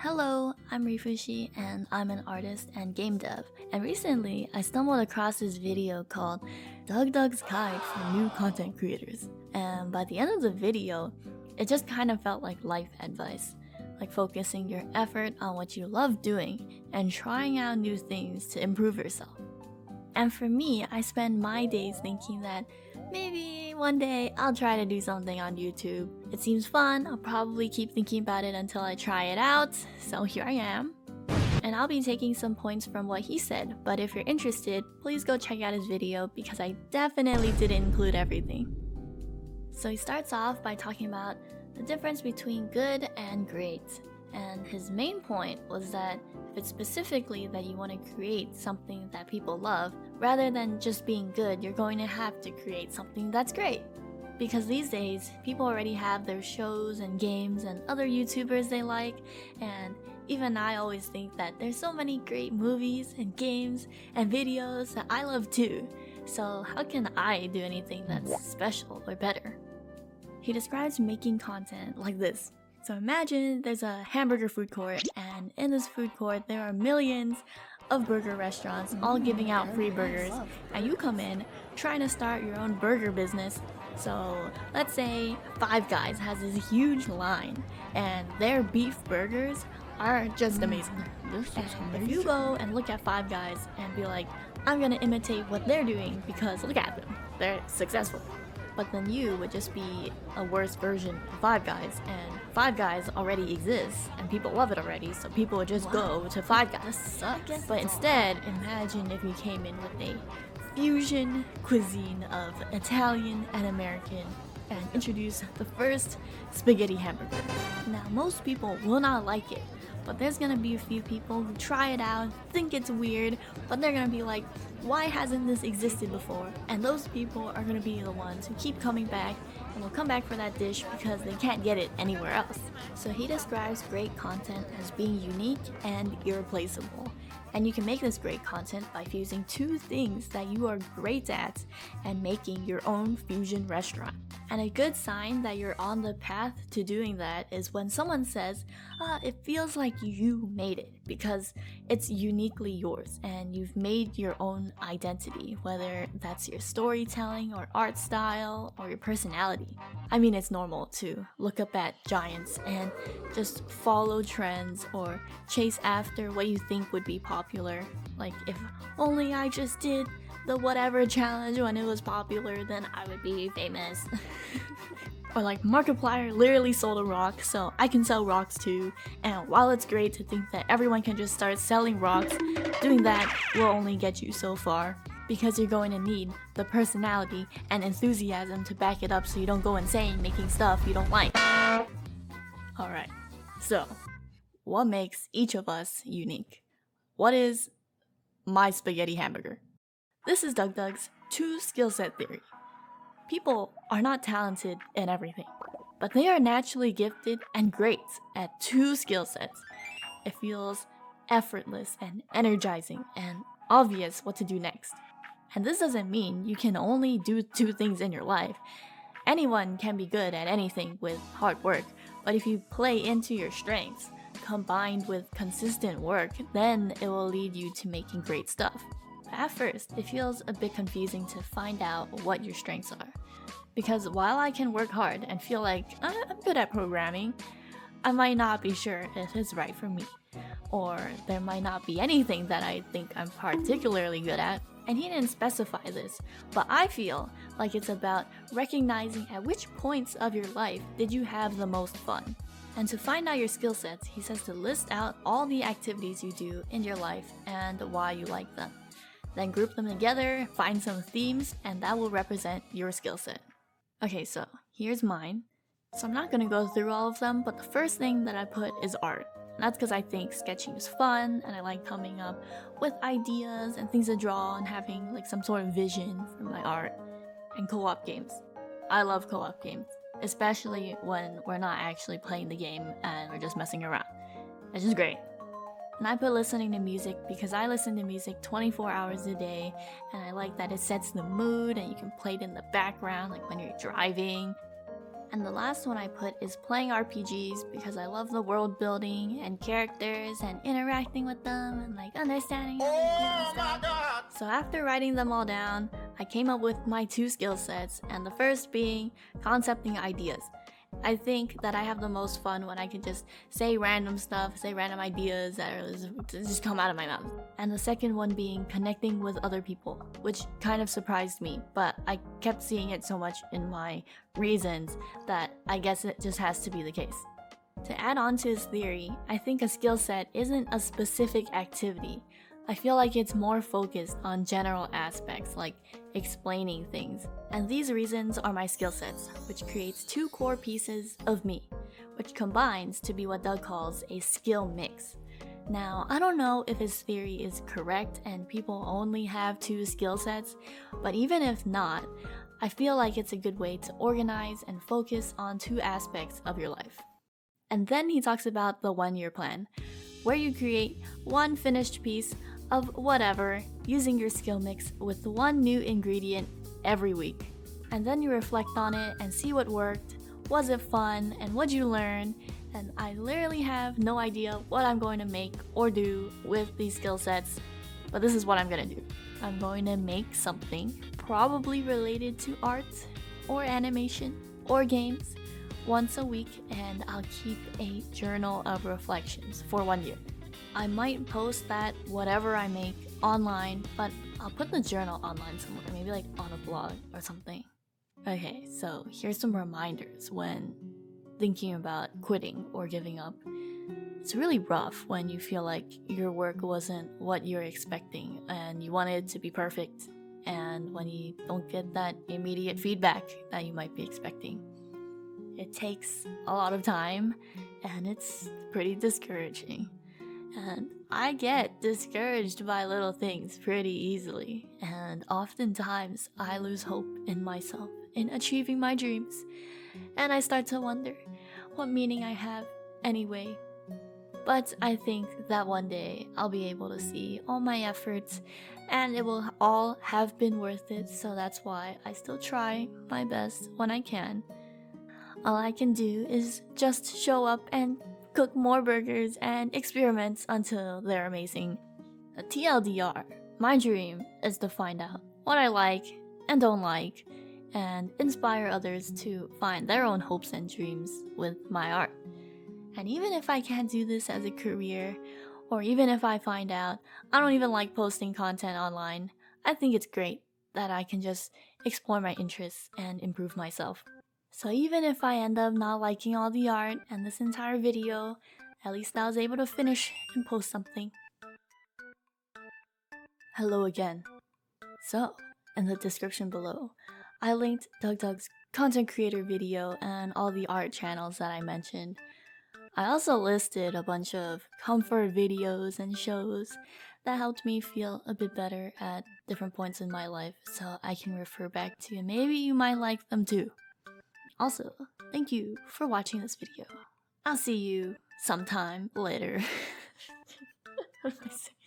Hello, I'm Rifushi and I'm an artist and game dev. And recently, I stumbled across this video called Doug's Guide for New Content Creators. And by the end of the video, it just kind of felt like life advice. Like focusing your effort on what you love doing and trying out new things to improve yourself. And for me, I spend my days thinking that maybe one day I'll try to do something on YouTube. It seems fun, I'll probably keep thinking about it until I try it out, so here I am. And I'll be taking some points from what he said, but if you're interested, please go check out his video because I definitely didn't include everything. So he starts off by talking about the difference between good and great. And his main point was that if it's specifically that you want to create something that people love, rather than just being good, you're going to have to create something that's great. Because these days, people already have their shows and games and other YouTubers they like, and even I always think that there's so many great movies and games and videos that I love too. So how can I do anything that's special or better? He describes making content like this. So imagine there's a hamburger food court, and in this food court there are millions of burger restaurants all giving out free burgers, and you come in trying to start your own burger business. So let's say Five Guys has this huge line, and their beef burgers are just amazing. And if you go and look at Five Guys and be like, I'm gonna imitate what they're doing because look at them, they're successful. But then you would just be a worse version of Five Guys, and Five Guys already exists, and people love it already, so people would just go to Five Guys. But instead, imagine if you came in with a fusion cuisine of Italian and American, and introduce the first spaghetti hamburger. Now, most people will not like it, but there's gonna be a few people who try it out, think it's weird, but they're gonna be like, why hasn't this existed before? And those people are gonna be the ones who keep coming back and will come back for that dish because they can't get it anywhere else. So he describes great content as being unique and irreplaceable. And you can make this great content by fusing two things that you are great at and making your own fusion restaurant. And a good sign that you're on the path to doing that is when someone says, it feels like you made it, because it's uniquely yours and you've made your own identity, whether that's your storytelling or art style or your personality. I mean, it's normal to look up at giants and just follow trends or chase after what you think would be popular. Like, if only I just did the whatever challenge when it was popular, then I would be famous. Or like, Markiplier literally sold a rock, so I can sell rocks too. And while it's great to think that everyone can just start selling rocks, doing that will only get you so far, because you're going to need the personality and enthusiasm to back it up so you don't go insane making stuff you don't like. Alright, so what makes each of us unique? What is my spaghetti hamburger? This is Doug's 2 skill set theory. People are not talented in everything, but they are naturally gifted and great at 2 skill sets. It feels effortless and energizing and obvious what to do next. And this doesn't mean you can only do 2 things in your life. Anyone can be good at anything with hard work, but if you play into your strengths, combined with consistent work, then it will lead you to making great stuff. At first, it feels a bit confusing to find out what your strengths are. Because while I can work hard and feel like I'm good at programming, I might not be sure if it's right for me. Or there might not be anything that I think I'm particularly good at. And he didn't specify this, but I feel like it's about recognizing at which points of your life did you have the most fun. And to find out your skill sets, he says to list out all the activities you do in your life and why you like them. Then group them together, find some themes, and that will represent your skill set. Okay, so here's mine. So I'm not gonna go through all of them, but the first thing that I put is art. And that's because I think sketching is fun, and I like coming up with ideas and things to draw and having like some sort of vision for my art. And co-op games. I love co-op games, especially when we're not actually playing the game and we're just messing around. It's just great. And I put listening to music because I listen to music 24 hours a day, and I like that it sets the mood and you can play it in the background like when you're driving. And the last one I put is playing RPGs because I love the world building and characters and interacting with them and like understanding how they feel and stuff. So after writing them all down, I came up with my 2 skill sets, and the first being concepting ideas. I think that I have the most fun when I can just say random stuff, say random ideas that just come out of my mouth. And the second one being connecting with other people, which kind of surprised me, but I kept seeing it so much in my reasons that I guess it just has to be the case. To add on to his theory, I think a skill set isn't a specific activity. I feel like it's more focused on general aspects like explaining things. And these reasons are my skill sets, which creates 2 core pieces of me, which combines to be what Doug calls a skill mix. Now, I don't know if his theory is correct and people only have 2 skill sets, but even if not, I feel like it's a good way to organize and focus on 2 aspects of your life. And then he talks about the 1-year plan, where you create 1 finished piece of whatever using your skill mix with 1 new ingredient every week. And then you reflect on it and see what worked, was it fun, and what'd you learn? And I literally have no idea what I'm going to make or do with these skill sets, but this is what I'm gonna do. I'm going to make something probably related to art or animation or games once a week, and I'll keep a journal of reflections for 1 year. I might post that whatever I make online, but I'll put the journal online somewhere, maybe like on a blog or something. Okay, so here's some reminders when thinking about quitting or giving up. It's really rough when you feel like your work wasn't what you're expecting and you want it to be perfect, and when you don't get that immediate feedback that you might be expecting. It takes a lot of time and it's pretty discouraging. And I get discouraged by little things pretty easily, and oftentimes I lose hope in myself in achieving my dreams, and I start to wonder what meaning I have anyway. But I think that one day I'll be able to see all my efforts and it will all have been worth it, so that's why I still try my best when I can. All I can do is just show up and cook more burgers and experiments until they're amazing. A TLDR, my dream is to find out what I like and don't like and inspire others to find their own hopes and dreams with my art. And even if I can't do this as a career, or even if I find out I don't even like posting content online, I think it's great that I can just explore my interests and improve myself. So even if I end up not liking all the art and this entire video, at least I was able to finish and post something. Hello again. So, in the description below, I linked Doug's content creator video and all the art channels that I mentioned. I also listed a bunch of comfort videos and shows that helped me feel a bit better at different points in my life, so I can refer back to, and maybe you might like them too. Also, thank you for watching this video. I'll see you sometime later. What am I saying?